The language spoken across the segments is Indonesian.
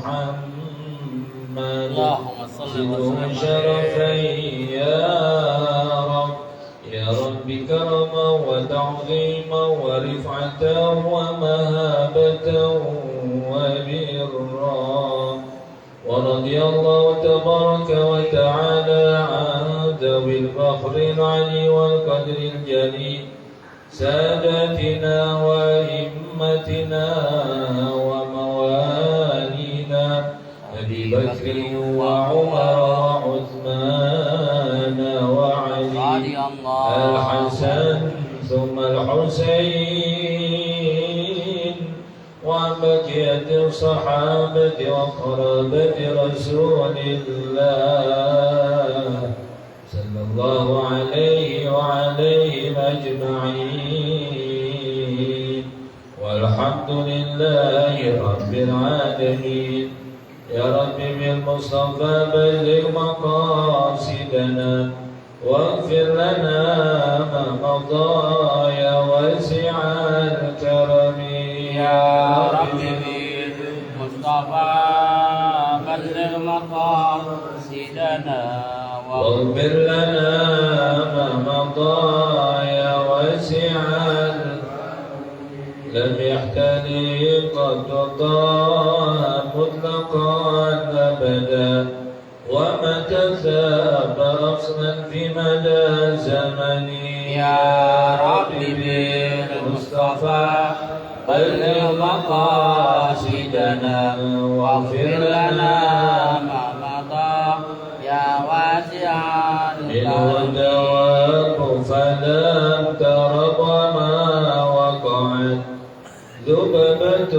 محمد اللهم صل زده وسلم شرفا يا رب يا رب كرما وتعظيما ورفعة ومهابة وبرا. ورضي الله تبارك وتعالى عن ذوي الفخر العلي والقدر الجليل ساداتنا وأئمتنا وموالينا أبي بكر وعمر وعثمان وعلي الحسن ثم الحسين وعن بقية الصحابة وقرابة رسول الله صلى الله عليه وعليهم أجمعين والحمد لله رب العالمين. يا رب بالمصطفى بلغ مقاصدنا واغفر لنا ما مضى يا واسع الكرم. يا رب بالمصطفى بلغ مقاصدنا واغفر لنا ما مضى يا واسع لم يحتني قد طه مطلقا أبدا ومتى ثاب أصلا في مدى زمني. يا رب بالمصطفى بلغ مقاصدنا واغفر لنا ما مضى يا واسع الهدى فلم ترض ما وقعت ذببة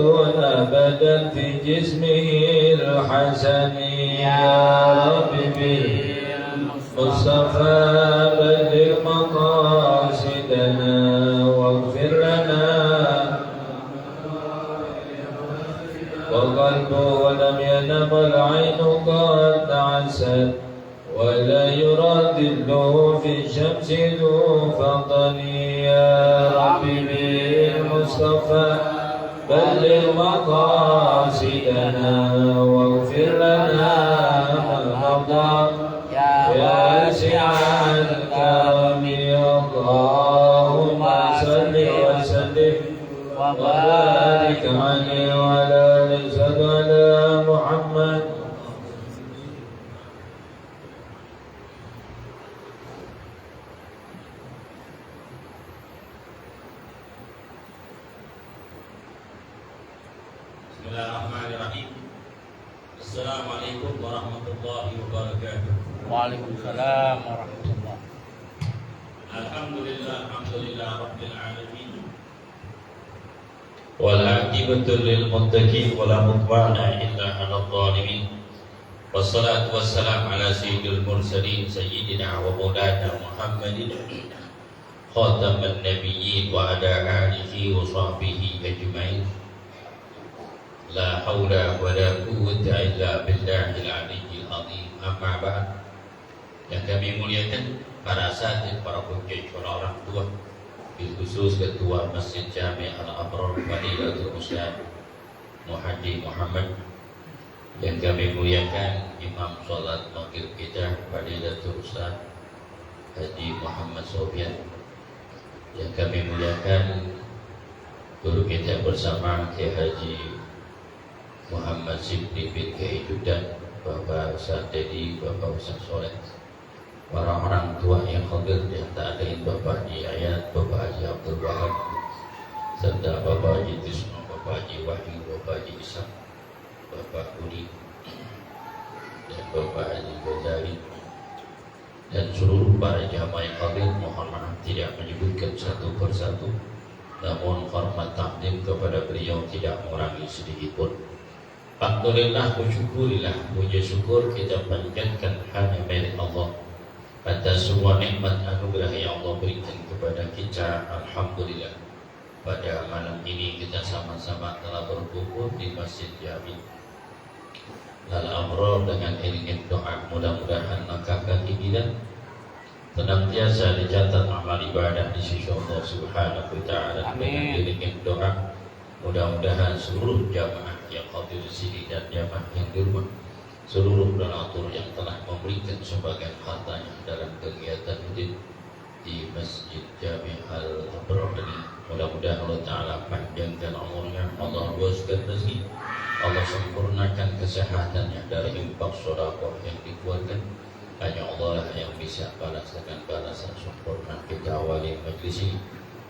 أبدا في جسمه الحسن. يا رب بالمصطفى بلغ مقاصدنا واغفر لنا وقلبه لم ينم العين قد عسل ولا يردده في الشمس ذو فضل. يا رب بالمصطفى بلغ مقاصدنا واغفر لنا ما مضى يا واسع الكرم. اللهم صل وسلم وبارك عليه وعلى آله سيدنا محمد. Bismillahirrahmanirrahim. Assalamualaikum warahmatullahi wabarakatuh. Waalaikumsalam warahmatullahi. Alhamdulillah rabbil alamin. Wal aqibatu lil muttaqin wa la mudwana illa 'alal zalimin. Wassalatu wassalamu ala sayyidil mursalin sayyidina wa maulana Muhammadin khataman nabiyyin wa ala alihi wa sahbihi ajma'in. La haula wa la quwwata illa billahil aliyyil azim. Amma ba'd. Yang kami muliakan para asatidz, para hujjah, para orang tua, bil khusus Ketua Masjid Jami' Al-Abrar Fadilatul Ustaz Muhadi Muhammad. Yang kami muliakan Imam Salat Maghrib kita Fadilatul Ustaz Haji Muhammad Sofyan. Yang kami muliakan guru kita bersama Kiai Haji Muhammad Sibli bin Kiai Judan, Bapak Ustaz Dedi, Bapak Ustaz Soleh, para orang tua yang hadir di antara lain Bapak Haji Ayat, Bapak Haji Abdul Wahab, serta Bapak Haji Tisno, Bapak Haji Wahyu, Bapak Haji Ishak, Bapak Budi, dan Bapak Haji Ghazali, dan seluruh para jamaah yang hadir. Mohon maaf tidak menyebutkan satu persatu, namun hormat takdim kepada beliau tidak mengurangi sedikit pun. Alhamdulillah, syukurillah, puji syukur kita panjatkan hanya milik Allah atas semua nikmat anugerah yang Allah berikan kepada kita. Alhamdulillah, pada malam ini kita sama-sama telah berkumpul di Masjid Jami' Al-Abrar dengan iringan doa. Mudah-mudahan langkah kaki kita senantiasa dicatat amal ibadah di sisi Allah Subhanahu wa taala. Dengan iringan doa, mudah-mudahan seluruh jamaah yang hadir di sini dan jamaah yang di rumah, seluruh donatur yang telah memberikan sebagian hartanya dalam kegiatan rutin di Masjid Jami' Al-Abrar ini. Mudah-mudahan Allah Ta'ala panjangkan umurnya, Allah luaskan rezeki, Allah sempurnakan kesehatannya dari infak sedekah yang dikeluarkan. Hanya Allah lah yang bisa balas dengan balasan sempurna. Kita awali majlis ini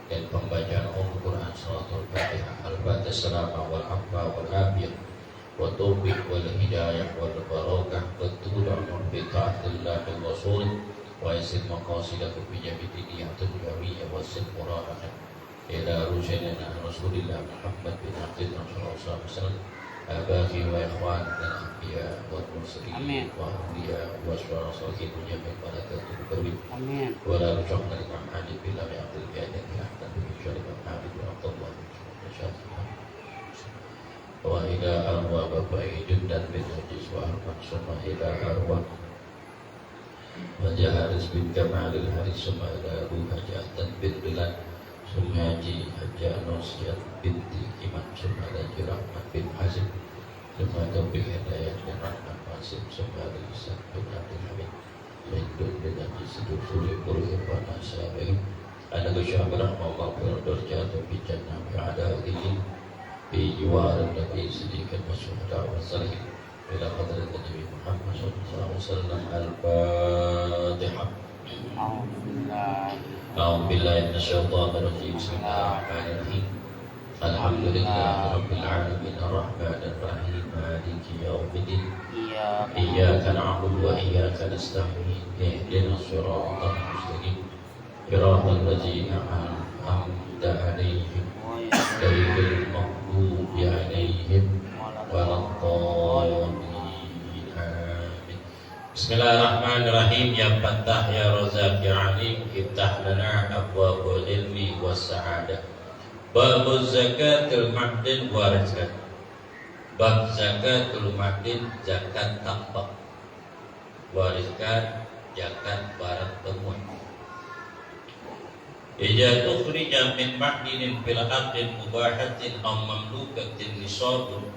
dan pembacaan Al-Quran Suratul Fatihah, Al-Fatihah, Salamah wal Afwa wal Afiyah wa Taufiq wal Hidayah wal Barakah wa Tudamur bi ta'atillah wal Rasul wa yasid maqasidaku bi jami'i dunyawiyya wa sirqura'ah ila rusyadina Rasulillah Muhammad bin Abdullah sallallahu alaihi wasallam abaki wa ikhwan dan anbiya wa mursalin wa awliya wa syuhada'i dunya min barakatuh berwin Amin. wa la rujukna li Muhammad billah ya Abdul Qadir ya Ahmad bin Syarif Muhammad bin Abdullah wa ila arwah bapak hidup dan bin Hajiz wa arwah summa ila arwah Raja Haris bin Kamalil Haris summa ila Abu Hajatan bin Bilal summa Haji Hajja Nusyad binti Iman summa Haji Rahmat bin Hazim summa Taufiq Hidayat bin Rahmat Wasim summa Isan bin Abdul Hamid Sayyidun bin Haji Sidur Suri Burhi wa Nasabihi Anak Syahab Rahmah Berjatuh bi Jannah bi'adaihi bi jiwar Nabi Siddiqan wa Syuhada wa Salihin ila hadrat Nabi Muhammad sallallahu alaihi wasallam. Al-Fatihah. A'udzu billahi minasyaitonir rajim. Bismillahirrahmanirrahim. Alhamdulillahi rabbil alamin arrahmanir rahim maliki yaumiddin. Iyyaka na'budu wa iyyaka nasta'in. Ihdinas siratal mustaqim. Siratal ladzina an'amta 'alaihim ghairil maghdubi 'alaihim waladdallin. Amin. Bismillahirrahmanirrahim. Ya Fattah ya Razzaq ya Alim, iftah lana abwaabul ilmi was sa'adah. Bab zakatul ma'din wa rizqan. Bab zakatul ma'din, zakat tambang. Wa rizqan, zakat barang temuan. Ija tukhrija min ma'dinin fil ardin mubahatin aw mamlukatin nisabun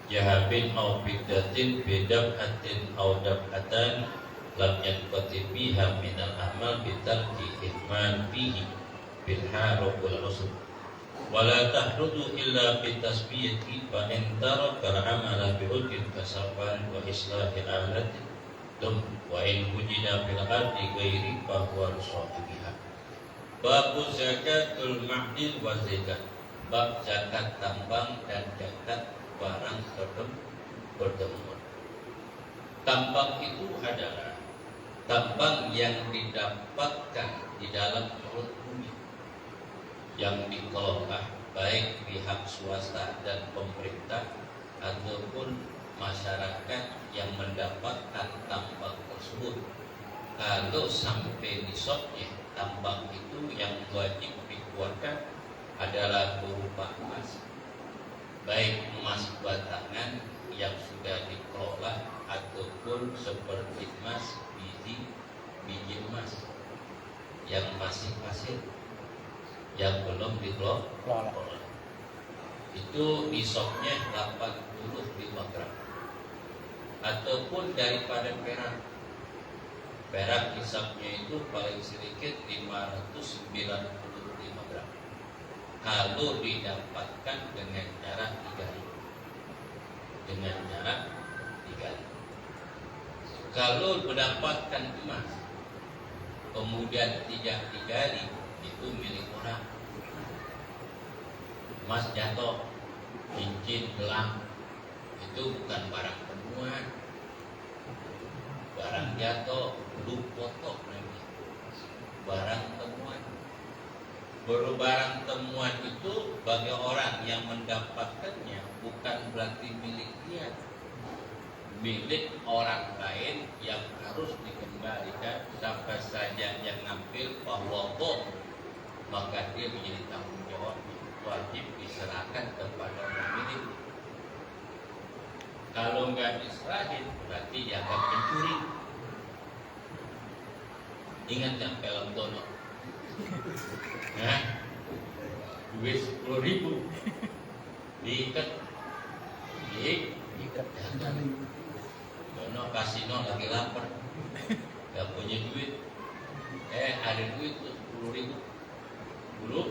jahabin aw biddatin bidab'atin aw dab'atan lam yanqati biha minal amal bitarki ihman fihi bil harq wal usr wala tahrudu illa bitasbiyati fa in taraka al-amala bi ujrin kasafan wa islahi alatin dum wa in wujida fil ardi ghairi fa huwa sahibiha. Bab zakatul ma'din wa zakat. Bab zakat tambang dan zakat barang bertemuan. Tambang itu adalah tambang yang didapatkan di dalam perut bumi, yang dikelola baik pihak swasta dan pemerintah ataupun masyarakat yang mendapatkan tambang tersebut. Kalau sampai nisabnya, tambang itu yang wajib dikeluarkan adalah berupa emas, baik emas batangan yang sudah dikelola ataupun seperti emas biji emas yang masih pasir yang belum dikelola. Itu nisabnya 85 gram ataupun daripada perak. Perak nisabnya itu paling sedikit 595 gram kalau didapatkan dengan cara digali. Kalau mendapatkan emas kemudian tidak digali, itu milik orang. Emas jatuh, cincin, gelang, itu bukan barang temuan. Barang jatuh, lu potong lagi. Barang temuan. Barang temuan itu bagi orang yang mendapatkannya bukan berarti milik dia, milik orang lain yang harus dikembalikan sampai saja yang ngambil bahwa bohong, maka dia menjadi tanggung jawab, wajib diserahkan kepada orang milik. Kalau nggak diserahin berarti dianggap pencuri. Ingat yang film Dono, duit 10.000 diikat Ikat. Dono kasino lagi lapar, gak punya duit. Ada duit tuh 10.000. Dulu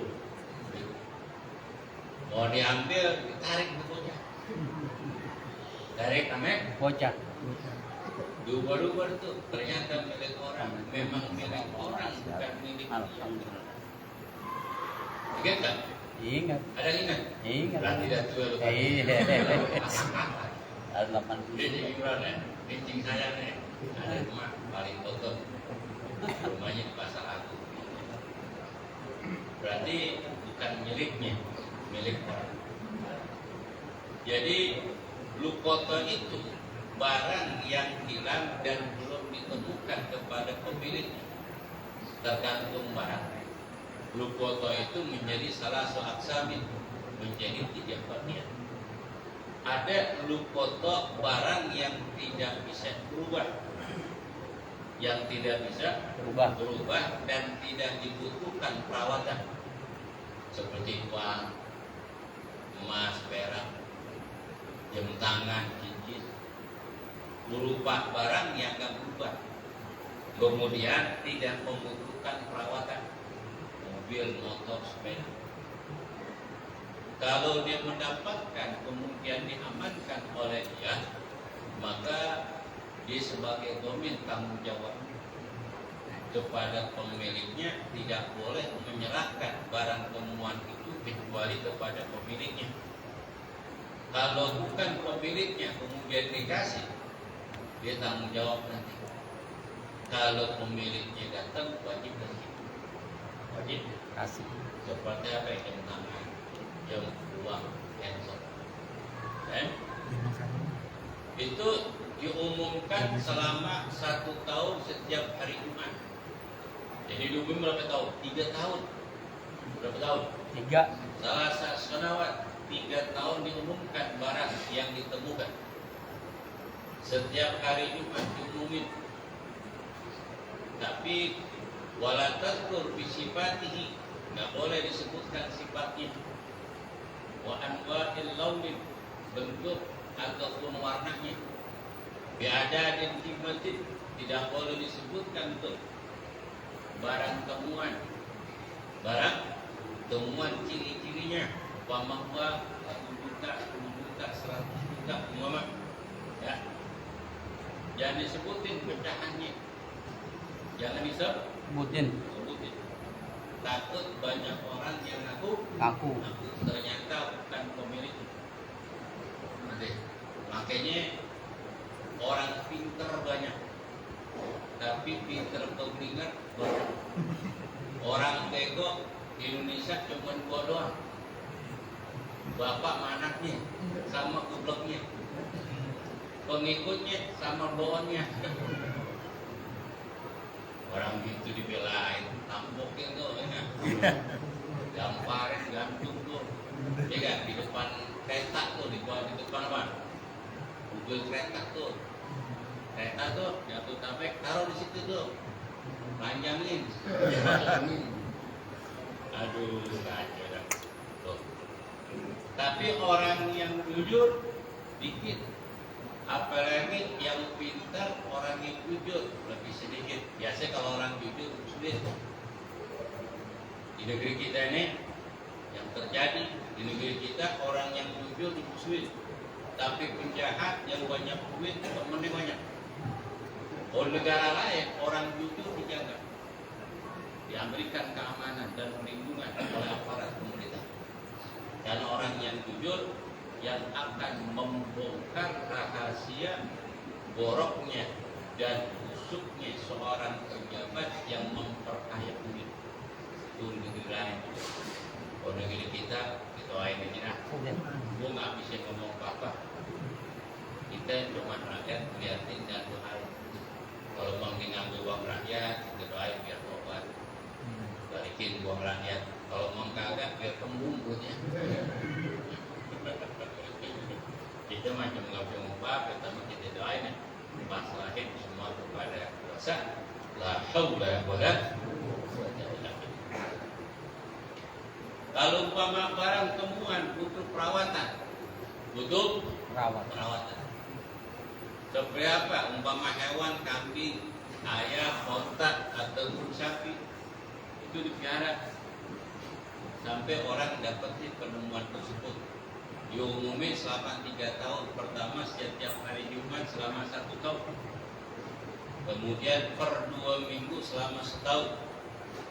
mau diambil, ditarik bukunya. Tarik namanya Bocah. Duba-duba itu ternyata milik orang. Memang milik orang, bukan milik dia. Alhamdulillah. Ingat tak? Ingat. Ada ingat? Ingat. Berarti dah tua lu. Ada 80. Dia jadi Imran ya, kencing saya nih. Ada rumah paling kotor. Rumahnya di Pasar Agung. Berarti bukan miliknya, milik orang. Jadi lukoto itu barang yang hilang dan belum ditemukan kepada pemiliknya, tergantung barang. Lukoto itu menjadi salah satu aksamin, menjadi 3 bagian. Ada lukoto barang yang tidak bisa berubah, yang tidak bisa berubah dan tidak dibutuhkan perawatan, seperti uang, emas, perak, jam tangan, cincin, berupa barang yang tidak berubah, kemudian tidak membutuhkan perawatan, mobil, motor, sepeda. Kalau dia mendapatkan kemudian diamankan oleh dia, maka dia sebagai domin tanggung jawab kepada pemiliknya, tidak boleh menyerahkan barang temuan itu kecuali kepada pemiliknya. Kalau bukan pemiliknya kemudian dikasih, dia tanggung jawab nanti. Kalau pemiliknya datang, wajib kasih. Wajib Kasih. seperti apa yang jam tangan, jam uang, handphone. Itu diumumkan selama 1 tahun setiap hari Jumat. Jadi diumumkan berapa tahun? 3 tahun. Berapa tahun? 3. Selasa Senawat 3 tahun diumumkan barang yang ditemukan. Setiap hari Jumat diumumin. Tapi wala tadkur bisifatihi, nggak boleh disebutkan sifatnya. Wa anwa'il launin, bentuk ataupun warnanya. Bi'adadin kimatin, tidak boleh disebutkan tuh barang temuan. Barang temuan ciri-cirinya, umpama 1 juta, 10 juta, 100 juta, umpama. Ya. Jangan disebutin pecahannya. Jangan Sebutin. disebutin. Takut banyak orang yang Ngaku. ternyata bukan pemilik. Makanya orang pinter banyak, tapi pinter kebingungan banyak. Orang bego di Indonesia cuma 2 doang, bapak anaknya sama kubleknya, pengikutnya sama bawaannya. Orang gitu dibelain, tampokin tuh, ya. Gamparin, gantung tuh, ya kan, di depan kereta tuh, di depan apa? Mobil kereta tuh, jatuh tabek, taruh di situ tuh, panjangin. Aduh, kacau dah. Tuh. Tapi orang yang jujur dikit. Apalagi yang pintar, orang yang jujur lebih sedikit. Biasanya kalau orang jujur sulit. Di negeri kita ini yang terjadi, di negeri kita orang yang jujur dimusuhin, tapi penjahat yang banyak duit temennya banyak. Kalau negara lain orang jujur dijaga, diberikan keamanan dan perlindungan oleh aparat pemerintah. Dan orang yang jujur yang akan membongkar rahasia boroknya dan busuknya seorang pejabat yang memperkaya duit. Itu negeri lain. Kalau negeri kita aja aja. Gue nggak bisa ngomong apa-apa. Kita cuma rakyat liatin dan doain. Kalau mau ngambil uang rakyat, kita doain biar tobat. Balikin uang rakyat. Kalau mau kagak biar kembung duitnya. Kita macam nggak bisa ngubah, tapi kita doain ya. Pasrahin semua kepada kuasa. La haula wala quwwata illa billah. Kalau umpama barang temuan butuh perawatan, butuh Rawat. perawatan. Seberapa umpama hewan kambing, ayam, onta ataupun sapi itu dipelihara sampai orang dapetin penemuan tersebut. Diumumin selama 3 tahun. Pertama setiap hari Jumat selama 1 tahun. Kemudian per 2 minggu selama setahun.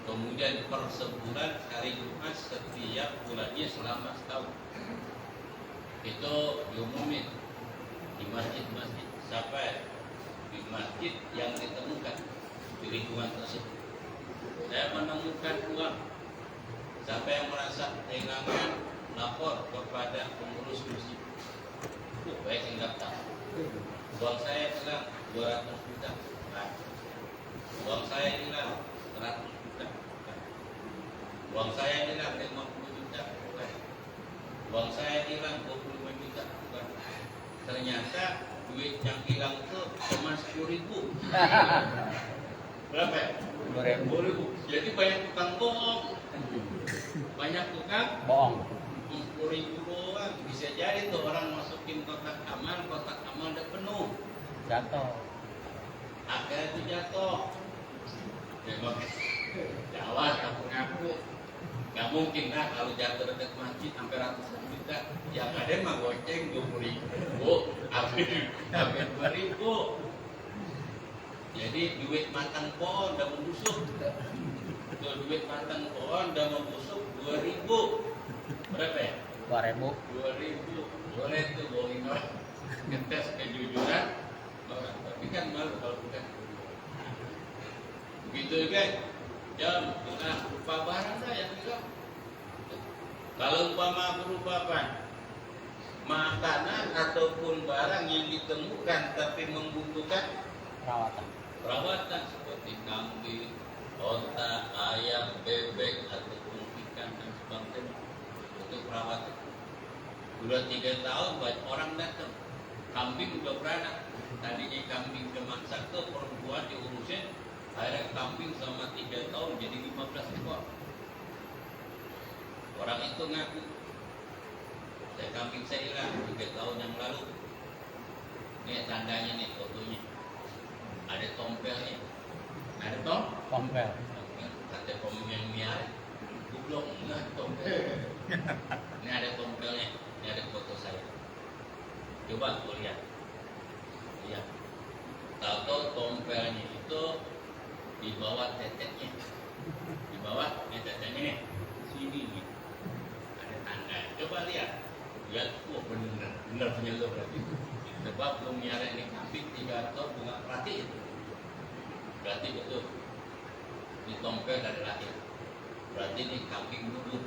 Kemudian per sebulan hari Jumat setiap bulannya selama setahun. Itu diumumin di masjid-masjid sampai di masjid yang ditemukan di lingkungan tersebut. Saya menemukan uang. Siapa yang merasa kehilangan, lapor kepada pengurus masjid. Baik enggak tahu. Uang saya hilang 200 juta. Nah, uang saya hilang 100 juta. Uang saya hilang 50 juta. Uang saya hilang 25 juta. Ternyata duit yang hilang itu cuma 10.000. Berapa ya? 10.000. Jadi banyak tukang bohong. Banyak tukang Bohong. 10.000 doang. Bisa jadi tuh orang masukin kotak amal udah penuh. Jatuh. Akhirnya itu jatuh. Memang jawab ngaku. Gak mungkin lah kalau jatuh dekat masjid sampai ratusan juta. Yang ada mah goceng 20.000, hampir 2.000. Jadi duit matang pohon udah membusuk. Tuh duit matang pohon udah membusuk 2.000. Berapa ya? 2.000. 2.000. Boleh tuh bohongin orang. Ngetes kejujuran orang. Tapi kan malu kalau bukan. Begitu guys. Jam dengan berupa barang dah yang hilang. Kalau umpama berupa apa? Makanan ataupun barang yang ditemukan tapi membutuhkan perawatan seperti kambing, onta, ayam, bebek ataupun ikan dan sebagainya untuk perawatan. Sudah 3 tahun banyak orang datang. Kambing udah beranak. Tadinya kambing cuma 1 perempuan diurusin. Akhirnya kambing selama 3 tahun jadi 15 ekor. Orang itu ngaku, kambing saya hilang 3 tahun yang lalu. Ini tandanya nih fotonya. Ada tompelnya. Ada Tompel. Kata pemimpin miara. Goblok enggak tompel. Ini ada tompelnya. Ini ada foto saya. Coba kau lihat. Lihat. Tahu tompelnya itu di bawah teteknya, di bawah teteknya nih, sini nih, ada tanda. Coba lihat, wah benar punya lo berarti. Sebab lo miara ini kambing 3 tahun bunga perhatiin, berarti betul. Ini tompel dari lahir, berarti ini kambing dulu.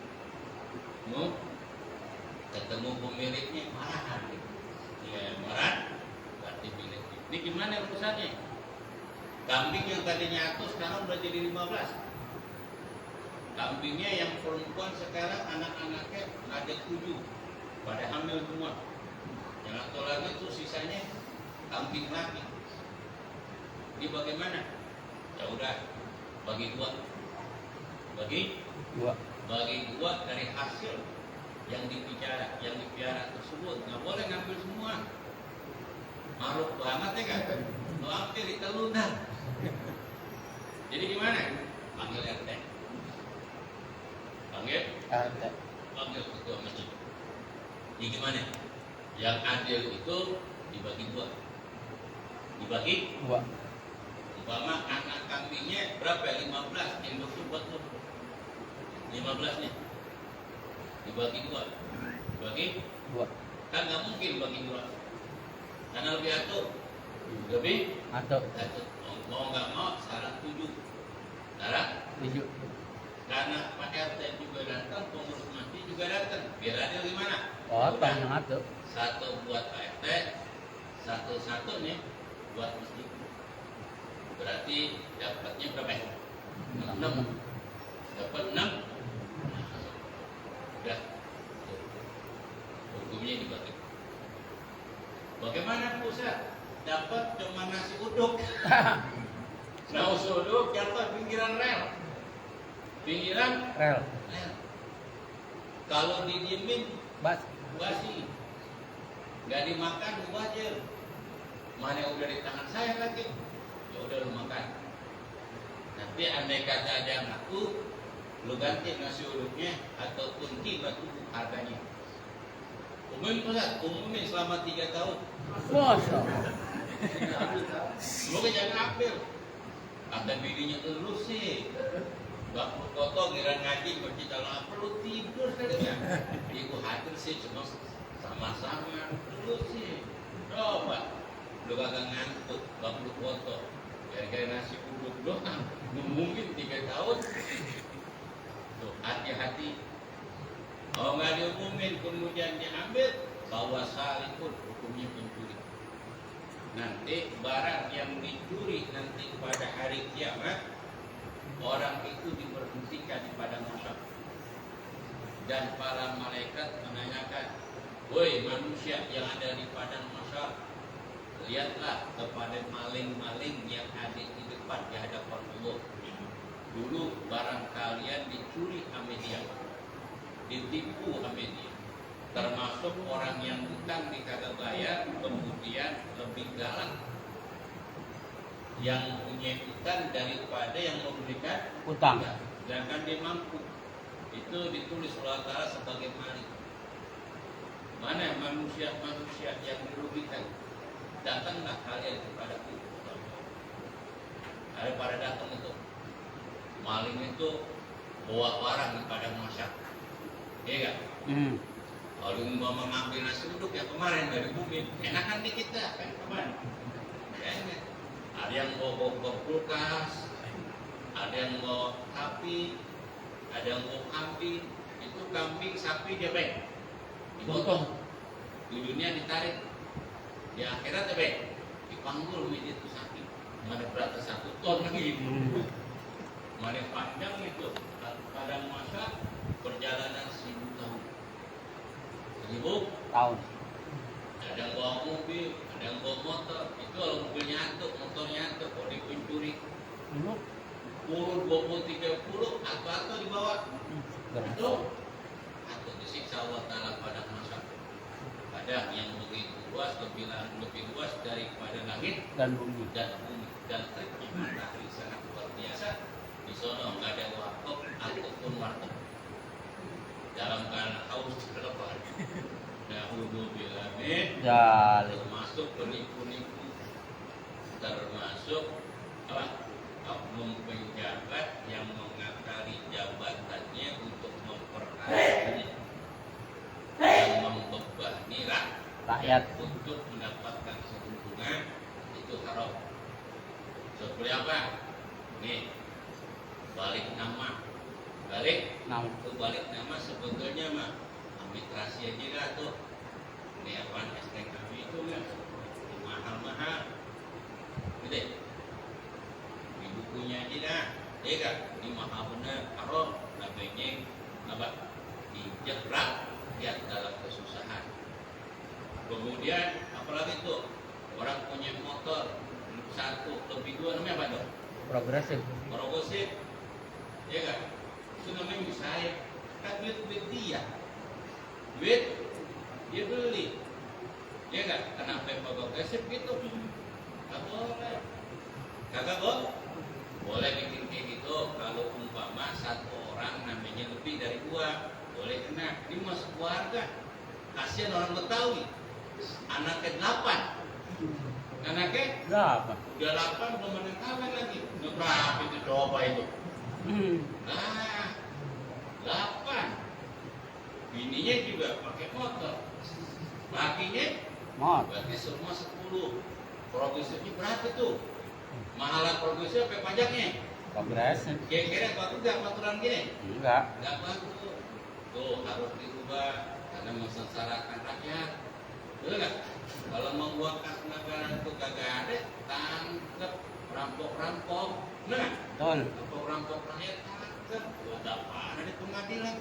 Ketemu pemiliknya marah, dia marah, berarti miliknya. Ini gimana urusannya? Kambing yang tadinya 100 sekarang udah jadi 15. Kambingnya yang perempuan sekarang anak-anaknya ada 7, pada hamil semua. Yang satu lagi itu sisanya kambing lagi. Ini bagaimana? Ya udah bagi 2. Bagi 2 dari hasil yang dipiara tersebut. Nggak boleh ngambil semua. Maruk banget ya kan? Lo ambil di telunan. Jadi gimana? Panggil RT. Panggil ketua masjid. Jadi gimana? Yang adil itu dibagi 2. Umpama anak kambingnya berapa? 15. Induknya buat lo 15 nih. Dibagi 2. Kan nggak mungkin bagi 2. Karena lebih atur. Mau nggak mau syarat 7. Karena Pak RT juga datang, pengurus masjid juga datang. Biar adil gimana? Yang ngatur. 1 buat Pak RT, 1 nih buat masjid. Berarti dapatnya berapa? 6. Dapat 6. Udah. Hukumnya dibagi. Bagaimana pusat? Dapat cuma nasi uduk. Nasi uduk jatuh pinggiran rel. Kalau didiemin basi. nggak dimakan lu aja. Mana yang udah di tangan saya lagi, ya udah lu makan. Nanti andai kata ada yang ngaku, lu ganti nasi uduknya ataupun tiba tuh harganya. Umumin selama 3 tahun. Masya. Lu kan jangan ambil. Kata bininya lu sih. Gak perlu foto, kira ngaji, kunci kalau apa lu tidur saja. Ibu hadir sih cuma sama-sama. Lu sih. Coba. Lu kagak ngantuk, gak perlu foto. Gara-gara nasi uduk doang. Mungkin 3 tahun. Tuh, hati-hati. Kalau nggak diumumin kemudian diambil, bahwa salih pun hukumnya pencuri. Nanti barang yang dicuri nanti pada hari kiamat, orang itu diberhentikan di padang mahsyar. Dan para malaikat menanyakan, woi manusia yang ada di padang mahsyar, lihatlah kepada maling-maling yang ada di depan di hadapan Allah. Dulu barang kalian dicuri sama dia, ditipu sama dia, termasuk orang yang hutang dikagak bayar, kemudian lebih galak yang punya hutang daripada yang memberikan Utang. sedangkan dia mampu. Itu ditulis Allah Ta'ala sebagai maling. Mana manusia-manusia yang dirugikan, datanglah kalian kepadaku. Ada pada datang itu maling itu bawa barang di padang mahsyar. Iya kan? Kalau mau mengambil nasi uduk yang kemarin dari bumi, enakan di kita kan kemarin. Enak. Ada yang bawa kulkas, ada yang bawa sapi, ada yang bawa kambing. Itu kambing, sapi dia baik. Dipotong. Di dunia ditarik. Di akhirat dia baik. Dipanggul media itu sapi. Mana berat 1 ton lagi. Mana panjang itu. Padang masa perjalanan 1000 tahun. 1000 Tahun. Ada yang bawa mobil, ada yang bawa motor. Itu kalau mobilnya antuk, motornya antuk, kalau dipencuri. Puluh 20 30 atau dibawa. Itu atau disiksa Allah Ta'ala pada masa. Ada yang begitu luas, lebih luas daripada langit Dan bumi. Dan triknya matahari sangat luar biasa. Di sana nggak ada wakaf ataupun warteg. Dalam keadaan haus terlepas. Na'udzubillah min termasuk penipu-nipu, termasuk oknum penjabat yang mengakali jabatannya untuk memperkaya dan membebani Rakyat. untuk mendapatkan keuntungan, itu haram. Seperti apa? Nih, balik nama. Itu balik nama sebetulnya mah administrasi aja lah tuh. Ini apaan STNK itu kan mahal-mahal. Gitu. Di bukunya aja dah. Ya kan? Ini mahal bener, haram. Namanya apa? Dijerat dia dalam kesusahan. Kemudian apalagi tuh? Orang punya motor 1 lebih 2 namanya apa dong? Progresif. Ya kan? Itu namanya misalnya kan duit dia beli, ya kan? Kenapa progresif gitu? Gak boleh. Kagak boleh bikin kayak gitu. Kalau umpama 1 orang namanya lebih dari 2 boleh kena. Ini masuk keluarga. Kasihan orang Betawi, anaknya 8. Anaknya Berapa? udah 8 belum ada kawin lagi. Berapa itu coba itu? Nah, 8. Bininya juga pakai motor. Lakinya berarti semua 10. Progresifnya berapa tuh? Mahalan progresif apa pajaknya? Progresif. Kira-kira bagus gak peraturan gini? Enggak. Gak bagus. Tuh harus dirubah karena mensengsarakan rakyat. Betul gak? Kalau membuat kas negara itu kagak ada, tangkep rampok-rampok. Nah, rampok rakyat tangkep. Buat apa ada di pengadilan?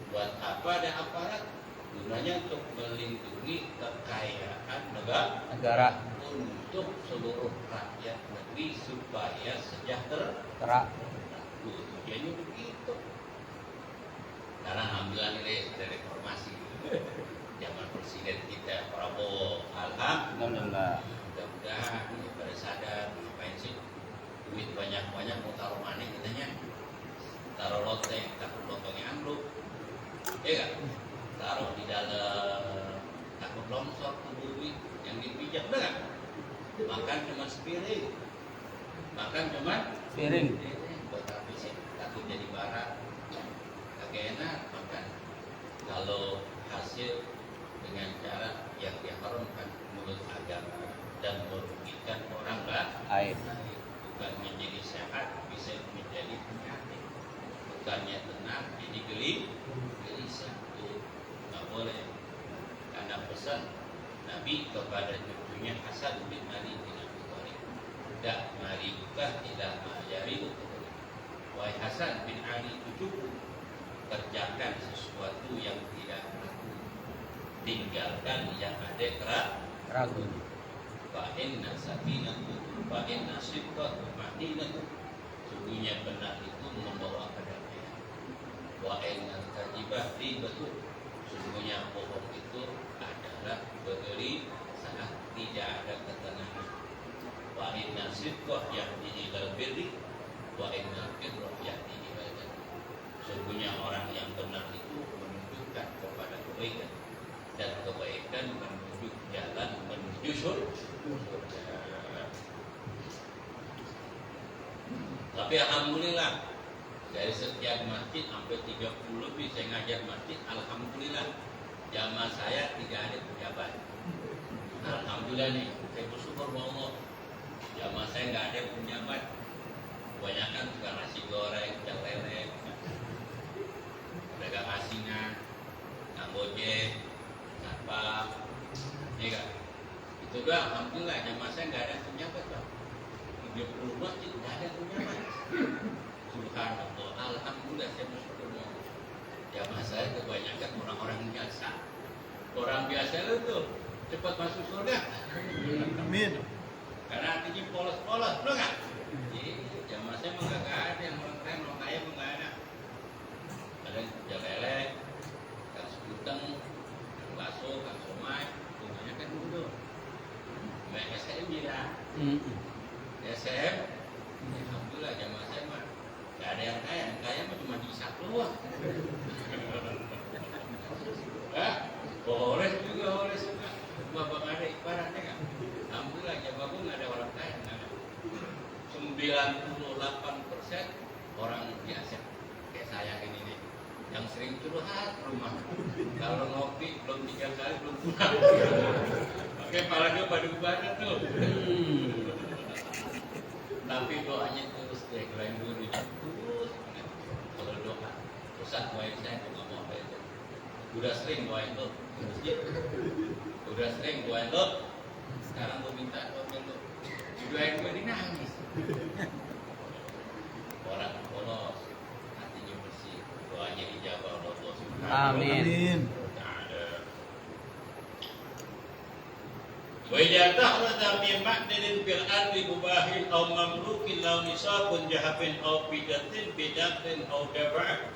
Buat apa ada aparat? Gunanya untuk melindungi kekayaan negara untuk seluruh rakyat negeri supaya sejahtera. Tujuannya begitu. Karena ambilan ini dari reformasi. zaman presiden kita Prabowo. Alhamdulillah. Mudah-mudahan pada sadar ngapain sih duit banyak-banyak mau taruh mana kitanya, taruh loteng takut lotengnya ambruk, ya gak? Taruh di dalam takut longsor ke duit yang dipijak, udah gak? Makan cuma sepiring, makan cuma Piring. buat apa sih? Takut jadi barang, kagak enak makan. Kalau hasil dengan cara yang diharamkan menurut agama dan merugikan orang Air. lain, bukan menjadi sehat, bisa menjadi penyakit. Bukannya tenang, jadi gelisah. Tuh nggak boleh. Karena pesan Nabi kepada cucunya Hasan bin Ali bin Abi Thalib, "Dak maribukah tidak ma'yaribu." Wahai Hasan bin Ali cucuku, kerjakan sesuatu yang tidak ragu, tinggalkan yang ada Ragu. Fa inna sakinatu fa inna sidqatu madinatu. Sungguhnya benar itu membawa kedamaian. Wa inna kadhibah ribatu. Sungguhnya bohong itu adalah kegelisahan, tidak ada ketenangan. Wa inna sidqa yahdi ilal birri wa inna birra yahdi ilal jannah. Sungguhnya orang yang benar itu menunjukkan kepada kebaikan, dan kebaikan menuju jalan menuju surga. Tapi alhamdulillah dari sekian masjid sampai 30 lebih saya ngajar masjid, alhamdulillah jamaah saya tidak ada pejabat. Alhamdulillah nih, saya bersyukur bahwa Allah, jamaah saya nggak ada pejabat. Kebanyakan tukang nasi goreng, tukang lele, pedagang asingan, tukang gojek, satpam, ya kan? Itu doang, alhamdulillah jamaah saya nggak ada pejabat, Pak. 30 masjid nggak ada pejabat. Subhanallah, alhamdulillah saya bersyukur. Jamaah saya kebanyakan orang-orang biasa. Orang biasa itu cepat masuk surga. Amin. Karena artinya polos-polos, betul nggak? Iya, jamaah saya mah nggak ada yang orang kaya, orang kaya mah nggak ada. Ada yang kerja lelek, kang sekuteng, kang bakso, kang somai, kebanyakan dulu. Mbak SM juga. SM, alhamdulillah jamaah saya mah nggak ada yang kaya mah cuma di satu doang. Boleh juga. Bapak nggak ada ibaratnya kan? Alhamdulillah jamaah gue nggak ada orang kaya, nggak ada. 98% orang biasa kayak saya ini nih, yang sering curhat rumah. Kalau ngopi belum 3 kali belum pulang. Oke, palanya pada tuh. Tapi doanya terus deh, kalian dulu terus. Kalau doa, Ustaz doain saya nggak mau apa itu. Udah sering doain lo, udah sering doain lo. Sekarang gue minta doain lo, doain gue nangis. Orang polos, hatinya bersih, doanya dijawab oleh Allah Subhanahu wa Ta'ala. Amin. Wa idza takhraja min ma'dinin fil ardi mubahin aw mamlukin law nisabun jahafin aw bidatin bidatin aw dafa'.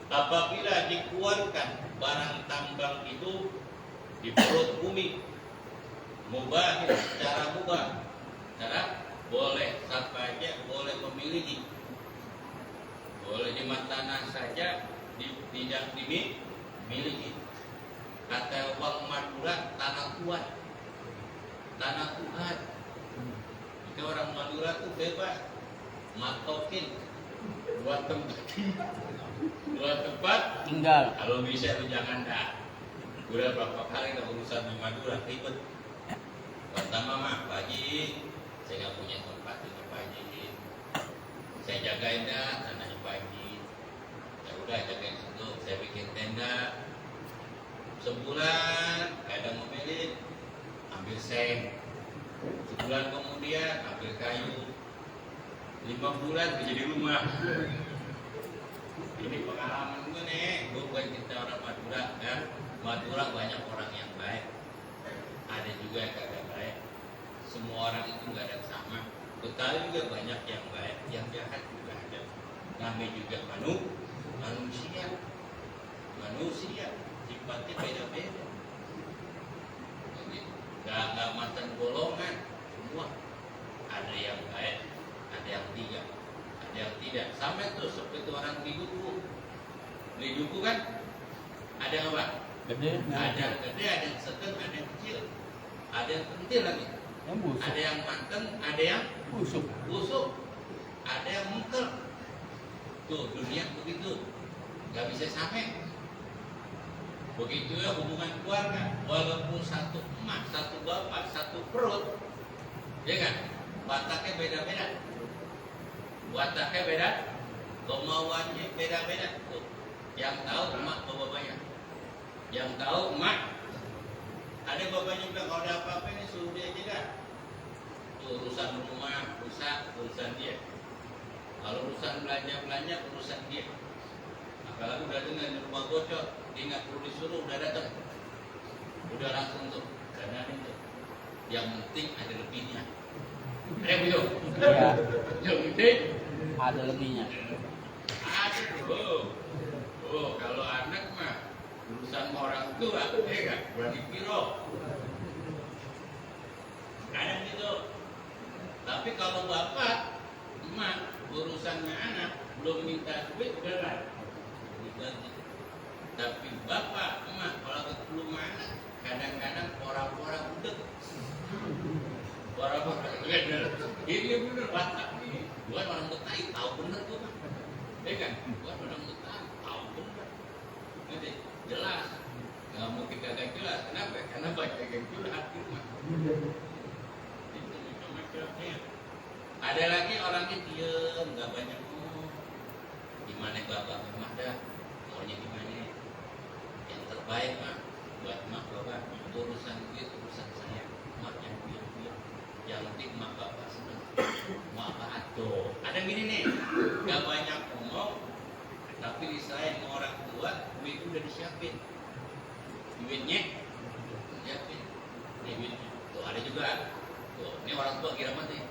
Apabila dikeluarkan barang tambang itu di perut bumi, mubahin secara mubah, cara boleh siapa aja boleh memiliki, boleh di tanah saja tidak dimiliki. Kata uang Madura, tanah kuat. Tanah Tuhan. Itu orang Madura tuh bebas matokin buat tempat Tinggal. kalau bisa lu jangan dah. Udah berapa kali dah urusan di Madura ribet. Pertama mah Pak Haji, saya nggak punya tempat ini Pak Haji. Saya jagain dah tanahnya Pak Haji. Ya udah jagain situ, saya bikin tenda. Sebulan kadang ngomelin, ambil seng. Sebulan kemudian ambil kayu. 5 bulan jadi rumah. Ini pengalaman gue nih. Gue bukan kita orang Madura kan. Madura banyak orang yang baik, ada juga yang kagak baik. Semua orang itu nggak ada yang sama. Betawi juga banyak yang baik, yang jahat juga ada. Namanya juga manusia. Sifatnya beda-beda. Nggak macam golongan semua. Ada yang baik, ada yang tidak, ada yang tidak. Sampai tuh seperti orang di duku kan ada apa? Gede. Ada yang gede, ada yang sedang, ada yang kecil, ada yang pentil lagi. Ada yang mateng, ada yang busuk, ada yang mengkel. Tuh dunia begitu, nggak bisa sampai. Begitu ya hubungan keluarga, walaupun satu emak, satu bapak, satu perut, ya kan? Wataknya beda, kemauannya beda-beda. Tuh, yang tahu emak bapaknya, yang tahu emak. Ada bapaknya bilang kalau ada apa-apa ini suruh dia aja. Tuh urusan rumah, urusan dia. Kalau urusan belanja urusan dia. Apalagi udah dengar di rumah bocor, dia nggak perlu disuruh, udah datang, udah langsung tuh, karena itu. Yang penting ada lebihnya. Betul? Iya. Yang penting Ada lebihnya. ada bro. Oh kalau anak mah urusan orang tua, kan? Berani piro. Kadang gitu. Tapi kalau bapak, emak, urusannya anak belum minta duit udah lah. Tapi bapak, emak, kalau belum anak, kadang-kadang orang-orang udah. Orang-orang bener. Ini bener batak nih. Bukan orang Betawi, tahu bener tuh kan. Ya kan? Bukan orang Betawi, tahu bener. Nanti jelas. Nggak mungkin kagak jelas. Kenapa? Karena banyak yang curhat di rumah. Itu macam-macamnya. Ada lagi orangnya diem, nggak banyak ngomong. Gimana bapak emak dah? Maunya gimana? Yang terbaik mah buat emak bapak. Urusan duit, urusan saya. Emak yang diem. Yang penting emak bapak senang. Emak bapak tuh. Ada gini nih, nggak banyak ngomong, tapi diserahin sama orang tua, duit udah disiapin. Duitnya disiapin. Duitnya. Tuh ada juga. Tuh, ini orang tua kira mati.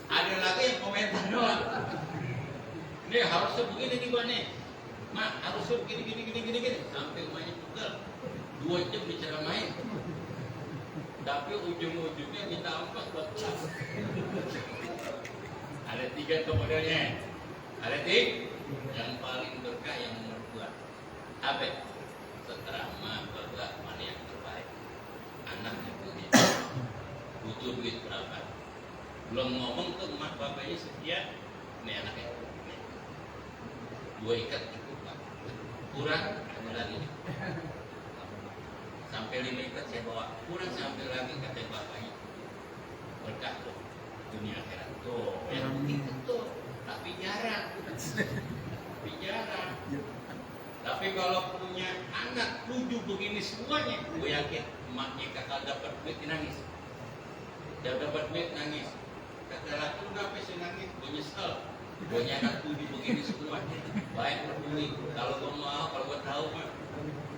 Ada lagi yang komentar doang. Ini harusnya begini nih gua nih. Mak, harusnya begini. Sampai emaknya pegel. 2 jam diceramain. Tapi ujung-ujungnya minta ongkos buat pulang. Ada 3 tuh modelnya. Ada 3. Yang paling berkah yang nomor 2. Apa? Setelah emak, bapak, mana yang terbaik? Anaknya punya. Butuh duit berapa? Belum ngomong tuh emak bapaknya setia. Nih anaknya. Nih. 2 ikat cukup Pak. Kurang ada lagi nih. Sampai 5 ikat saya bawa. Kurang sampai lagi kata bapaknya. Berkah tuh. Dunia akhirat tuh. Yang itu tuh. Tapi jarang. Tapi kalau punya anak 7 begini semuanya, gue yakin emaknya kakak dapat duit nangis. Dia dapat duit nangis. Kata laki lu ngapa sih nangis? Gue nyesel. Gue anak 7 begini semuanya. Baik peduli. Kalau gue mau, kalau gue tahu mah,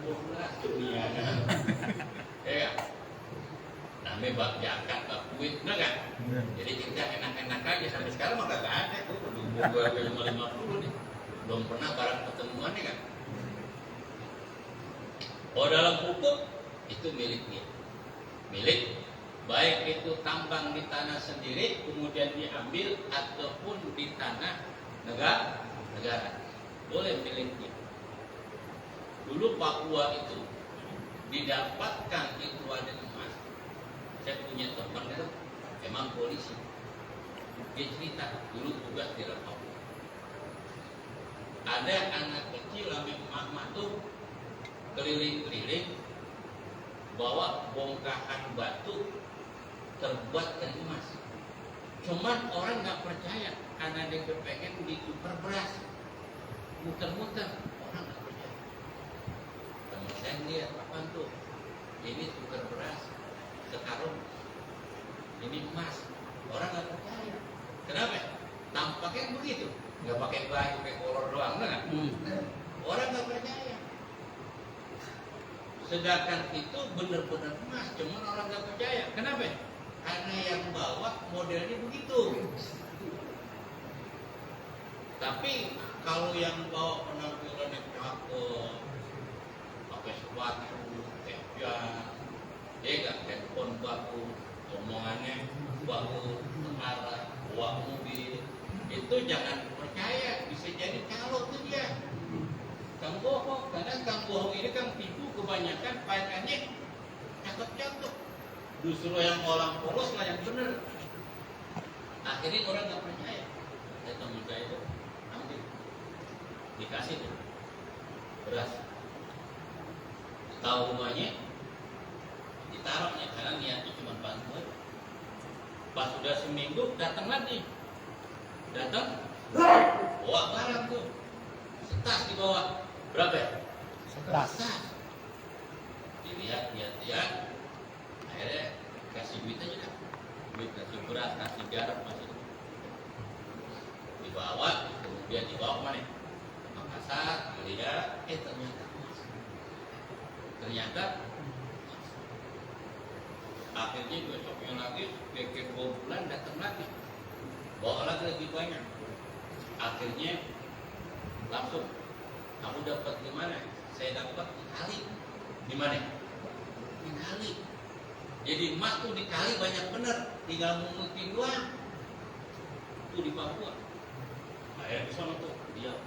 belas dunia. Ya. Namanya bab zakat, bab duit, benar kan? Jadi kita enak-enak aja sampai sekarang mah kagak ada. Gue 50 nih. Belum pernah barang pertemuan nih kan? Oh dalam hukum itu miliknya, milik baik itu tambang di tanah sendiri kemudian diambil ataupun di tanah negara boleh miliknya. Dulu Papua itu didapatkan itu ada emas. Saya punya teman itu emang polisi. Dia cerita dulu tugas di Papua. Ada anak kecil namanya emak tuh keliling-keliling bawa bongkahan batu terbuat dari emas. Cuman orang nggak percaya karena dia kepengen ditukar beras, muter-muter orang nggak percaya. Teman saya lihat apa tuh? Ini tukar beras sekarung, ini emas. Orang nggak percaya. Kenapa? Tampaknya begitu. Nggak pakai baju, pakai kolor doang, kan? Orang nggak percaya. Sedangkan itu benar-benar emas, cuman orang nggak percaya. Kenapa? Karena yang bawa modelnya begitu. Tapi kalau yang bawa penampilannya cakep, pakai sepatu, keja, gak handphone baku, omongannya baku, arah, bawa mobil, itu jangan percaya, bisa jadi calo tuh dia. Kang bohong, kadang kang bohong ini kang tipu kebanyakan pakannya cakep-cakep. Justru yang orang polos lah yang bener. Akhirnya orang nggak percaya. Saya temen saya itu ambil, dikasih tuh beras, tahu rumahnya, ditaruhnya karena niatnya cuma bantu. Pas sudah seminggu datang lagi, bawa barang tuh, setas di bawah, berapa ya? Setas. Dilihat, akhirnya kasih duit aja kan, duit kasih beras, kasih garam, masih dibawa, kemudian dibawa kemana? Makassar, melihat, ternyata akhirnya besoknya lagi, pikir 2 bulan datang lagi, bawa lagi lebih banyak. Akhirnya langsung, kamu dapat di mana? Saya dapat di kali. Di mana? Di kali. Jadi emas tuh di kali banyak bener, tinggal mengutin doang. Itu di Papua. Akhirnya di sana tuh lihat.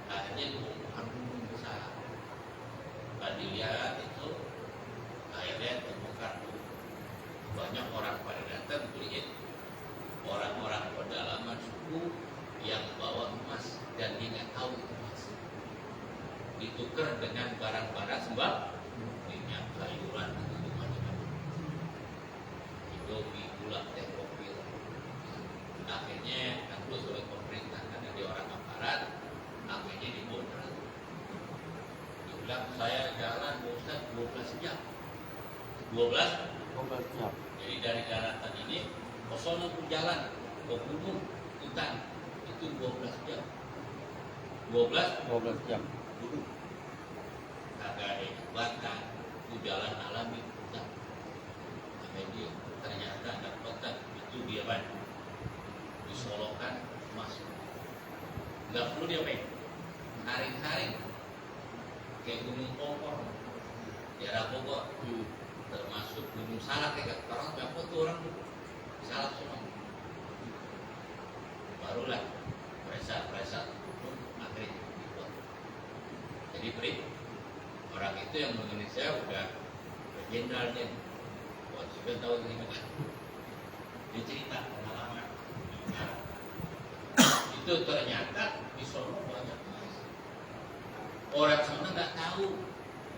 Akhirnya dibongkar gunung besar. Tadi lihat itu, akhirnya terbongkar tuh. Banyak orang pada datang beliin, orang-orang pedalaman suku yang bawa emas dan dia nggak tahu itu emas. Ditukar dengan barang-barang sembah, minyak, sayuran, itu macam-macam. Itu gula, teh, kopi. Akhirnya terus oleh pemerintah karena dia orang aparat, akhirnya dibongkar. Dibilang saya jalan Ustaz 12 jam. 12 jam. Jadi dari daratan ini Kosono pun jalan ke gunung hutan itu 12 jam. 12 jam. duduk. Kagak ada jembatan, itu jalan alami hutan. Sampai dia ternyata dapatan itu dia ban disolokan emas. Nggak perlu dia main haring-haring kayak gunung Pongkor, daerah Bogor. Termasuk gunung Salak ya kan, orang nggak foto orang tuh Salak semua, barulah presa akhirnya dibuat. Jadi orang itu yang mengenai saya udah jenderal dia, buat sudah tahu ini kan, dia cerita pengalaman. Itu ternyata di Solo banyak emas. Orang sana nggak tahu,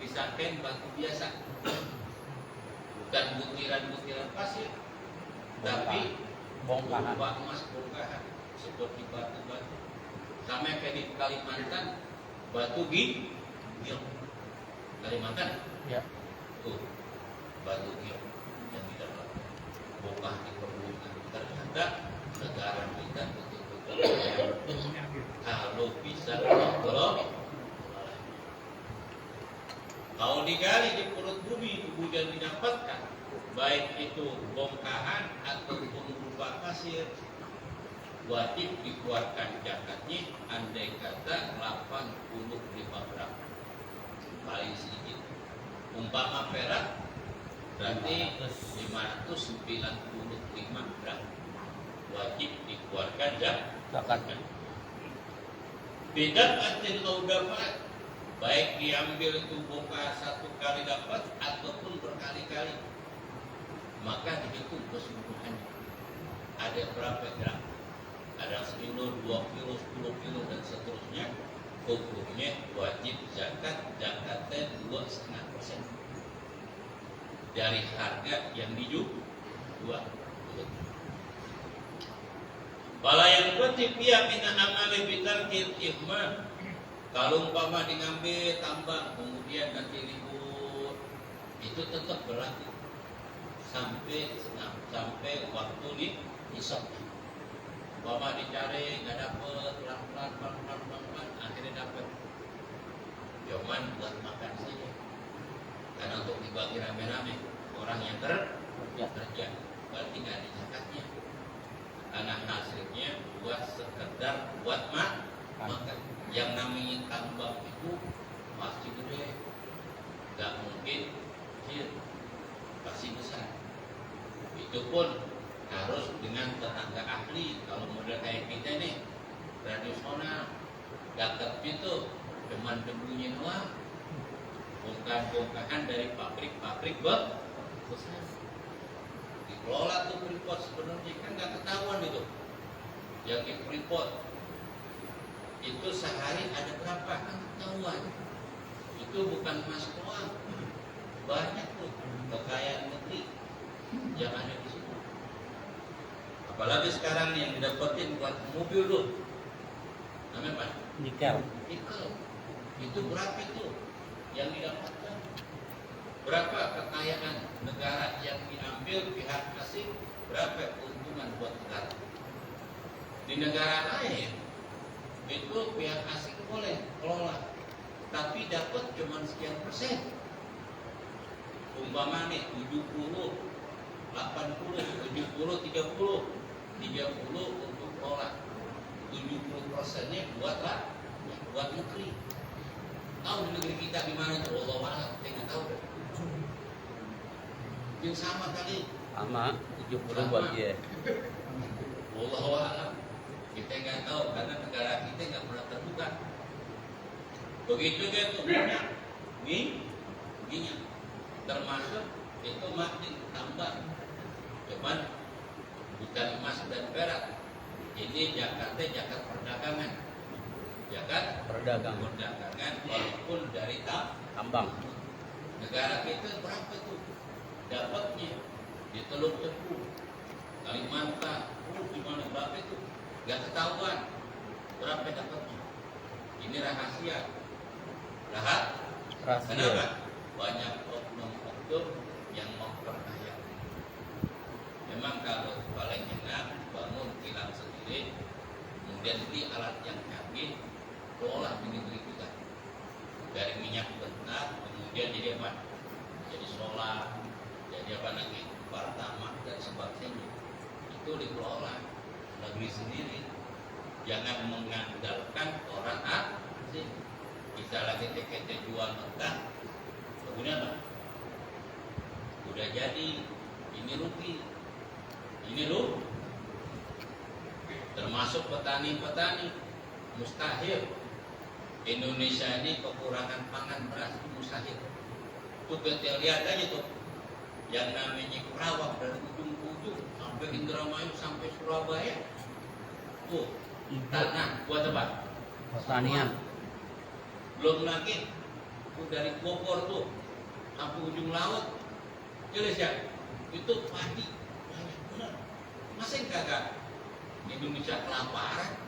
disangkain batu biasa. Bukan butiran-butiran pasir, tapi bongkahan emas bongkahan seperti batu-batu. Sama kayak di Kalimantan, batu giok. Kalimantan, ya. Tuh batu giok yang didapat bongkah di pergunungan. Ternyata negara kita betul-betul kalau bisa tolong. Kalau digali di perut bumi, kemudian didapatkan, baik itu bongkahan ataupun berupa pasir, wajib dikeluarkan zakatnya, andai kata 85 gram, paling sedikit. Umpama perak, berarti 595 gram, wajib dikeluarkan zakatnya. Tidak atin kau dapat, baik diambil itu bongkar 1 kali dapat ataupun berkali-kali, maka dihitung keseluruhannya. Ada berapa gram? Ada 1 kilo, 2 kilo, 10 kilo dan seterusnya. Hukumnya wajib zakatnya 2,5% dari harga yang dijual. Bala yang penting pihak mina amali bitarkil ihmal. Kalau umpama diambil tambang kemudian nanti libur, itu tetap berlaku sampai waktu dihisap. Umpama dicari nggak dapet, pelan-pelan akhirnya dapet. Cuman buat makan saja. Karena untuk dibagi rame-rame orang yang kerja, berarti nggak ada zakatnya. Karena hasilnya buat sekedar buat makan. Yang namanya tambang itu masih gede, nggak mungkin kecil, pasti besar. Itu pun harus dengan tenaga ahli. Kalau model kayak kita nih tradisional, gagap itu cuman debunya doang, bongkar-bongkaran dari pabrik-pabrik besar. Dikelola tuh Freeport sebenarnya kan nggak ketahuan itu. Yang di Freeport itu sehari ada berapa kan ketahuan. Itu bukan emas doang, banyak tuh kekayaan negeri yang ada di situ. Apalagi sekarang nih yang didapetin buat mobil tuh, namanya apa? Nikel. Nikel. Itu berapa itu yang didapatkan? Berapa kekayaan negara yang diambil pihak asing? Berapa keuntungan buat negara? Di negara lain itu pihak asing boleh kelola, tapi dapat cuma sekian persen. Umpama nih 70, 80, 70, 30 untuk kelola, 70%-nya buat negeri. Tahu di negeri kita gimana tuh? Allah a'lam, saya nggak tahu. Yang sama kali. Sama 70 buat dia. Allah a'lam. Kita nggak tahu karena negara kita nggak pernah terbuka. Begitu dia tuh minyak termasuk itu mati tambah, cuman bukan emas dan perak. Ini Jakarta perdagangan, perdagangan walaupun dari Tambang. negara kita berapa tuh dapatnya di Teluk Cepu, Kalimantan, gimana berapa itu? Gak ketahuan berapa dapatnya. Ini rahasia. Kenapa? Banyak oknum-oknum yang memperkaya. Memang kalau paling enak bangun kilang sendiri, kemudian beli alat yang canggih, olah di negeri kita. Dari minyak mentah, kemudian jadi apa? Jadi solar, jadi apa lagi? Pertamax dan sebagainya. Itu dikelola negeri sendiri. Jangan mengandalkan orang asing. Kita lagi kita jual mentah, kemudian apa? Udah jadi, ini rugi, ini lu. Termasuk petani-petani, mustahil. Indonesia ini kekurangan pangan beras, mustahil. Tuh kita lihat aja tuh, yang namanya Kerawang dari ujung ke ujung sampai Indramayu sampai Surabaya, tuh tanah buat apa? Pertanian. Belum lagi tuh dari Bogor tuh sampai ujung laut, jelas ya, itu padi banyak benar. Masa kagak Indonesia kelaparan?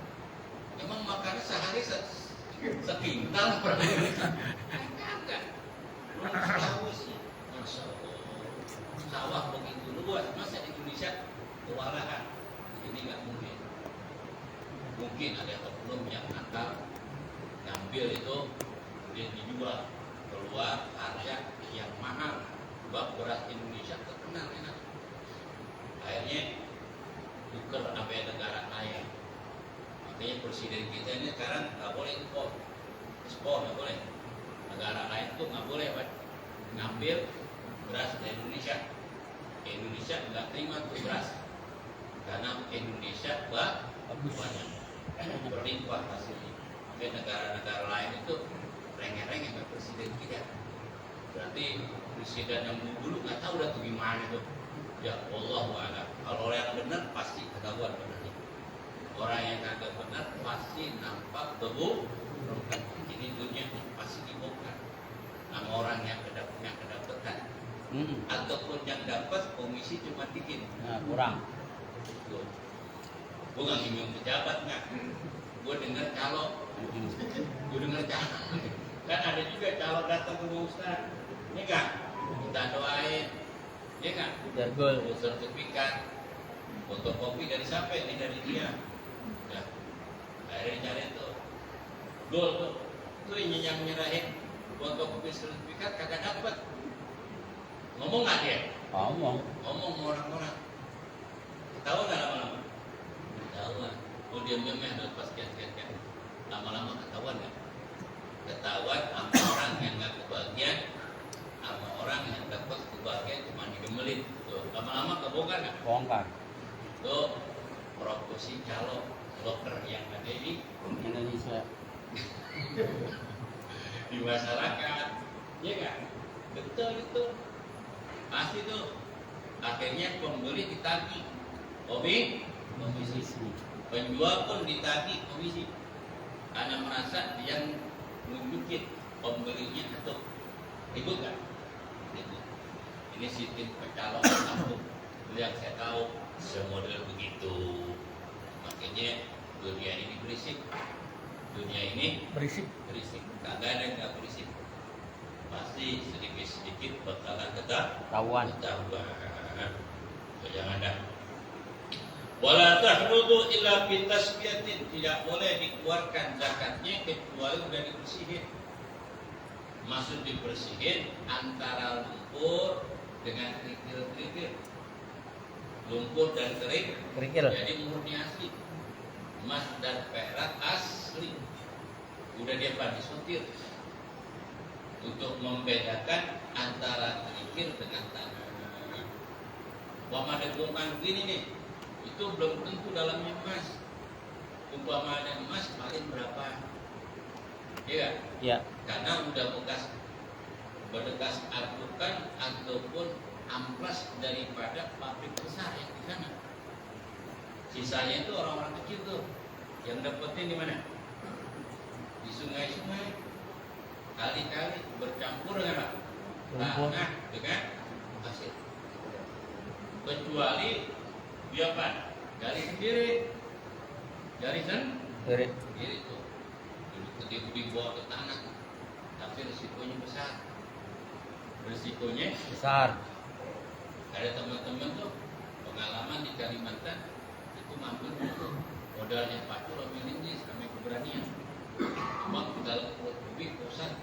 Emang makannya sehari sekintal per Indonesia? Kagak. Sulawesi, Masya Allah, sawah begitu luas, masa Indonesia kewalahan? Ini nggak mungkin. Mungkin ada oknum yang nakal ngambil itu kemudian dijual keluar harga yang mahal, sebab beras Indonesia terkenal enak. Akhirnya tuker sampai negara lain. Makanya presiden kita ini sekarang nggak boleh ekspor nggak boleh. Negara lain tuh nggak boleh ngambil beras dari Indonesia. Indonesia nggak terima tuh beras karena Indonesia banyak berlimpah hasilnya. Negara-negara lain itu rengeh-rengeh ke presiden kita. Berarti presiden yang dulu nggak tahu dah tuh gimana tuh. Ya Allah wa'ala. Kalau yang benar pasti ketahuan benarnya. Orang yang kagak benar pasti nampak tebu. Ini dunia pasti dibongkar sama orang yang kedapatan. Ataupun yang dapat komisi cuma dikit. Nah, kurang. Gue nggak nyinggung pejabat nggak. Gue dengar kalau kan ada juga calon datang ke Ustaz, ini kan kita doain, ya kan? Betul. Sertifikat, fotokopi dari siapa? Ini dari dia. Ya, akhirnya cari tuh, gol tuh yang nyerahin fotokopi sertifikat kagak dapat. Ngomong nggak dia? Ngomong orang-orang. Tahu nggak lama-lama? Tahu lah. Oh diam-diamnya lepas sekian-sekian. Lama-lama ketahuan nggak? Ketahuan sama orang yang nggak kebagian sama orang yang dapat kebahagiaan cuma digemelin. Tuh, lama-lama kebongkar nggak? Bongkar. Tuh, profesi calon dokter yang ada di Indonesia. di masyarakat, ya kan? Betul itu. Pasti tuh. Akhirnya pembeli ditagih komisi. Penjual pun ditagih komisi. Karena merasa yang nunjukin pembelinya atau itu kan? Itu. Ini sistem pencalonan aku yang saya tahu semodel begitu. Makanya dunia ini berisik. Dunia ini Berisik. Kagak ada yang nggak berisik. Pasti sedikit-sedikit bakalan Ketahuan. Jangan dah. Wala tahrudu illa bi tasfiyatin, tidak boleh dikeluarkan zakatnya kecuali udah dibersihin. Maksud dibersihin antara lumpur dengan kerikil-kerikil. Lumpur dan Kerikil. jadi murni asli. Emas dan perak asli. Udah dia pandai sortir untuk membedakan antara kerikil dengan tanah. Umpama ada bongkar begini nih, itu belum tentu dalamnya emas. Umpama ada emas paling berapa? Iya. Ya. Karena udah bekas artukan ataupun amplas daripada pabrik besar yang di sana. Sisanya itu orang-orang kecil tuh yang dapetin di mana? Di sungai-sungai, kali-kali bercampur dengan apa? Tanah dengan pasir. Kecuali dia apa? Gali sendiri, gali sendiri tuh. Dibawa ke tanah, tapi risikonya besar. Risikonya Besar. Ada teman-teman tuh pengalaman di Kalimantan itu mampir tuh modalnya pacul sama lingis sama keberanian. Cuma di dalam perut bumi kosan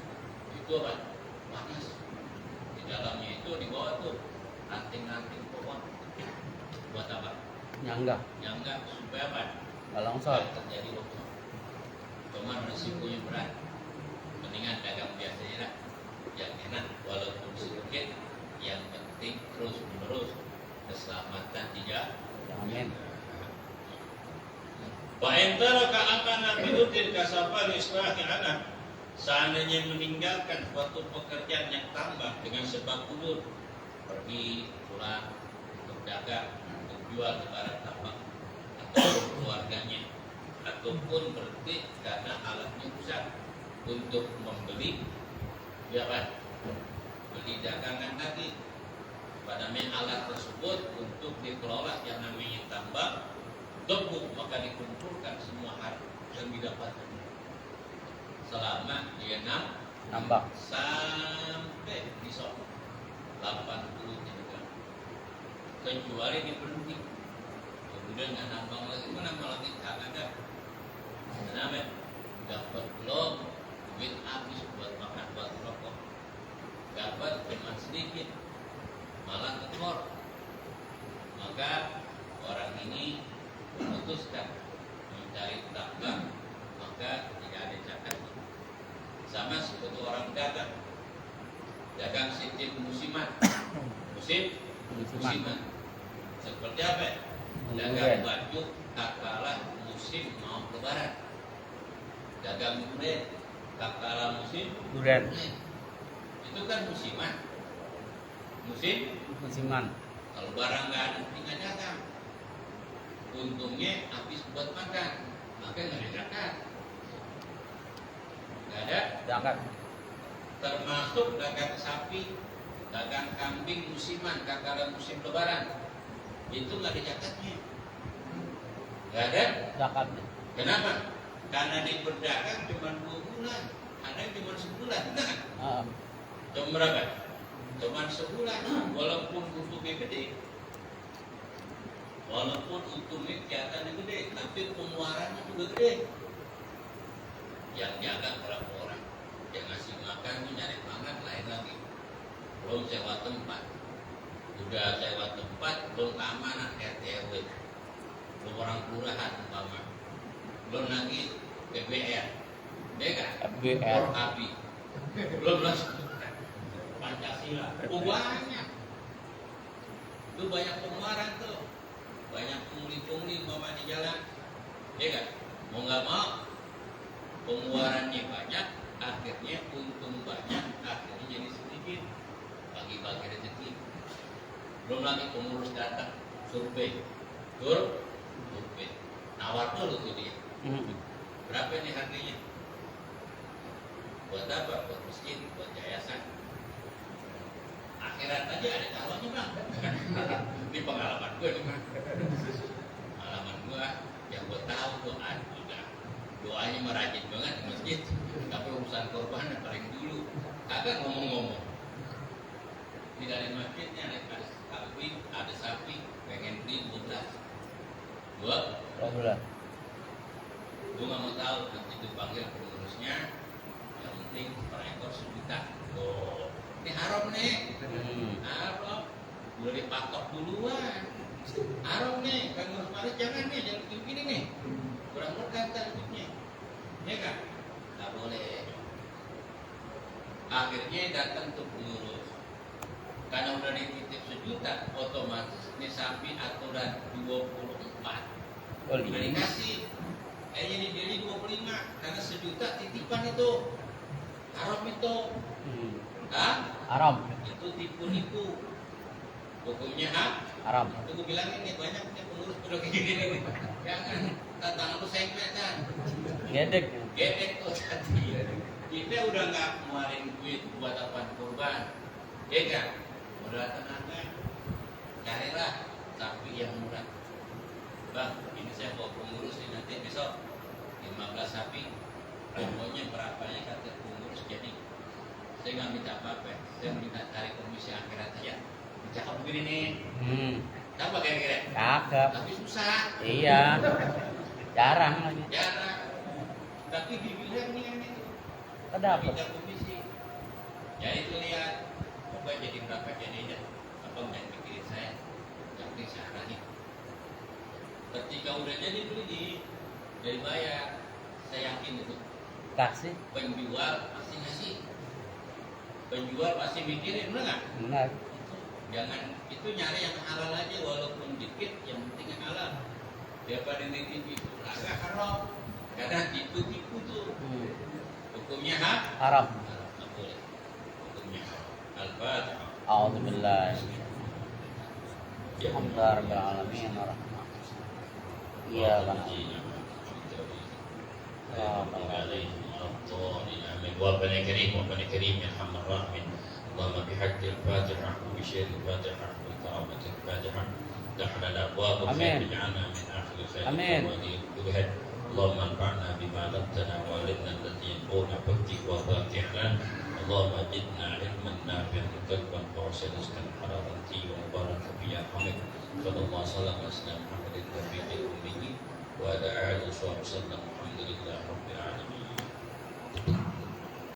itu apa? Panas. Di dalamnya itu di bawah tuh ranting-ranting pohon. Buat apa? Nyangga. Supaya apa? Nggak longsor. Terjadi longsor. Cuman risikonya berat. Mendingan dagang biasanya lah. Yang enak walaupun sedikit, yang penting terus menerus keselamatan tidak. Amin. Wa entara ka amana bidutin kasafal islahi anak. Seandainya meninggalkan suatu pekerjaan yang tambah dengan sebab udur, pergi pulang untuk dagang, untuk jual di barang tambang atau keluarganya, ataupun berhenti karena alatnya rusak untuk membeli, ya kan? Beli dagangan lagi pada alat tersebut untuk dikelola yang namanya tambang, debu, maka dikumpulkan semua harta yang didapatkan selama dia Nambah. sampai di sana 80 kg, kecuali diberhenti kemudian nggak nambang lagi, nambang lagi tak ada. Kenapa? Dapat belum duit habis buat makan, buat rokok, dapat cuma sedikit malah tekor, maka orang ini memutuskan mencari tambang, maka tidak ada zakat. Sama seperti orang dagang sistem musiman, musiman. Seperti apa? Dagang baju tak kalah musim mau lebaran. Dagang durian tak kalah musim Durian. itu kan musiman. Musiman. Kalau barang nggak ada tinggal dagang. Untungnya habis buat makan, maka nggak ada zakat. Nggak ada Zakat. termasuk dagang sapi, dagang kambing musiman, kakala musim lebaran, itu nggak ada zakatnya. Nggak ada Zakat. Kenapa? Karena dia berdagang cuma 2 bulan, ada yang cuma sebulan, nah, cuma berapa? Cuma sebulan, walaupun untungnya gede, walaupun untungnya kelihatannya gede, tapi pengeluarannya juga gede. Yang jaga berapa orang, yang ngasih makan itu nyari makan lain lagi. Belum sewa tempat, udah sewa tempat, belum keamanan RT RW, belum orang kelurahan umpama, belum lagi BBR, BK, BBR. Api, belum lagi Pancasila. Pancasila. Oh banyak. Itu banyak pengeluaran tuh. Banyak pungli-pungli mama di jalan. Ya kan? Mau nggak mau pengeluarannya banyak, akhirnya untung banyak, akhirnya jadi sedikit. Bagi-bagi rezeki. Belum lagi pengurus datang survei. Survei. Nawar dulu tuh dia. Berapa nih harganya? Buat apa? Buat masjid, buat yayasan. Akhirat aja ada calonnya bang. Ini pengalaman gue nih bang. Pengalaman gue yang gue tahu tuh juga doanya merajin banget di masjid. Tapi urusan korban yang paling dulu. Kagak ngomong-ngomong. Di dalam masjidnya ada kambing, ada sapi, pengen beli 12. Gue nggak mau tahu nanti dipanggil pengurusnya. Yang penting per ekor 1 juta. Oh, ini haram nih. Haram. Udah dipatok duluan. Haram nih. Kan ngurus malis jangan nih, jangan begini nih. Kurang berkah hidupnya. Ya kan? Nggak boleh. Akhirnya datang tuh pengurus. Karena udah dititip 1 juta, otomatis ini sapi aturan 24. Udah dikasih. Jadi dia 25 karena 1 juta titipan itu. Haram itu. Haram. Itu tipu-tipu. Hukumnya Haram. Itu gue bilangin nih banyak nih pengurus udah kayak gini nih. Jangan tangan lu sengklet kan. Gedek tuh tadi. Kita udah nggak ngeluarin duit buat apaan kurban. Ya kan? Udah tenaga. Carilah sapi yang murah. Bang, ini saya bawa pengurus nih nanti besok 15 sapi. Pokoknya berapanya kata pengurus jadi. Saya nggak minta apa-apa. Saya minta cari komisi akhirat aja. Cakep begini nih. Apa kira-kira? Cakep. Tapi susah. Iya. Jarang lagi. Jarang. Tapi dibilang nih kan itu. Kenapa? Minta komisi. Ya itu lihat. Pokoknya jadi berapa jadinya. Apa jangan pikirin saya. Yang penting saya arahin. Ketika udah jadi beli dari bayar, saya yakin itu. Kasih. Penjual pasti ngasih. Penjual pasti mikirin, benar nggak? Benar. Jangan itu nyari yang halal aja walaupun dikit, yang penting yang halal. Daripada nitip itu agak haram. Karena tipu-tipu tuh. Hukumnya Haram. Nggak boleh. Hukumnya haram. Al-Fatihah. A'udzubillah. Alhamdulillah alamin arrahman. Iya kan. ربنا كريم ربنا كريم يا ارحم الراحمين اللهم بحق الفاتحه وبشر الفاتحه وكرامه الفاتحه افتح لنا ابواب الخير اجعلنا من اخر الخير وولي كلها اللهم انفعنا بما علمتنا وعلمنا الذي ينفعنا فافتح وفاتحنا اللهم زدنا علما نافعا قلبا خاشعا رزقا حلالا طيبا مباركا في ارحمك صلى الله وسلم على سيدنا محمد النبي الامي وعلى اله وصحبه وسلم الحمد لله رب العالمين